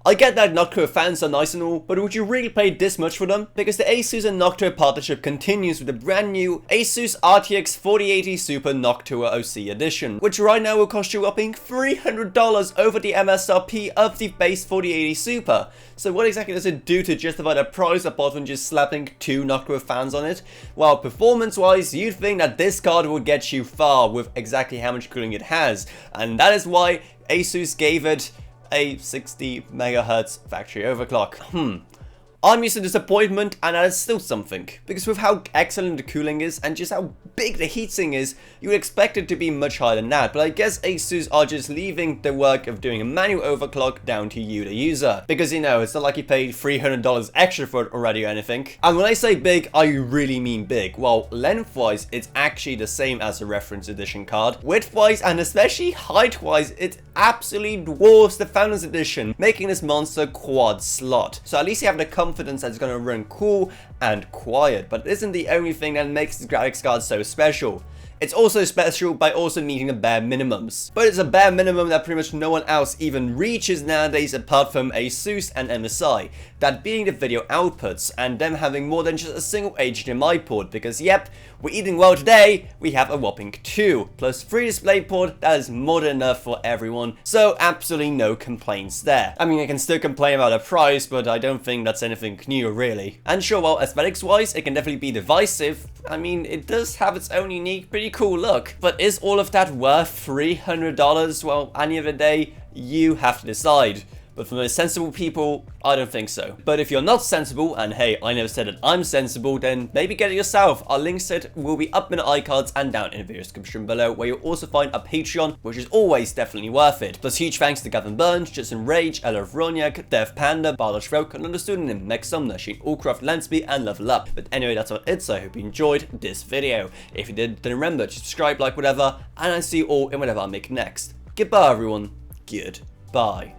I get that Noctua fans are nice and all, but would you really pay this much for them? Because the Asus and Noctua partnership continues with the brand new Asus RTX 4080 Super Noctua OC Edition, which right now will cost you a whopping $300 over the MSRP of the base 4080 Super. So what exactly does it do to justify the price apart from just slapping 2 Noctua fans on it? Well, performance wise, you'd think that this card would get you far with exactly how much cooling it has, and that is why Asus gave it a 60 MHz factory overclock. I'm used to disappointment, and that is still something, because with how excellent the cooling is and just how big the heatsink is, you would expect it to be much higher than that, but I guess Asus are just leaving the work of doing a manual overclock down to you, the user, because you know, it's not like you paid $300 extra for it already or anything. And when I say big, I really mean big. Well, lengthwise, it's actually the same as the reference edition card. Widthwise, and especially height-wise, it absolutely dwarfs the Founders Edition, making this monster quad slot. So at least you have the confidence that it's going to run cool and quiet, but it isn't the only thing that makes this graphics card so special. It's also special by also meeting the bare minimums. But it's a bare minimum that pretty much no one else even reaches nowadays apart from Asus and MSI. That being the video outputs and them having more than just a single HDMI port, because yep, we're eating well today, we have a whopping 2, plus 3 display port. That is more than enough for everyone, so absolutely no complaints there. I mean, I can still complain about the price, but I don't think that's anything new really. And sure, while aesthetics wise it can definitely be divisive, I mean, it does have its own unique, pretty cool look. But is all of that worth $300? Well, any other day, you have to decide. But for most sensible people, I don't think so. But if you're not sensible, and hey, I never said that I'm sensible, then maybe get it yourself. Our links to it will be up in the iCards and down in the video description below, where you'll also find a Patreon, which is always definitely worth it. Plus huge thanks to Gavin Burns, Justin Rage, Ella Vroniak, Dev Panda, Barlosh Velk, another student in Meg Sumner, Shane Allcraft, Lansby, and Level Up. But anyway, that's about it, so I hope you enjoyed this video. If you did, then remember to subscribe, like, whatever, and I'll see you all in whatever I make next. Goodbye everyone. Goodbye.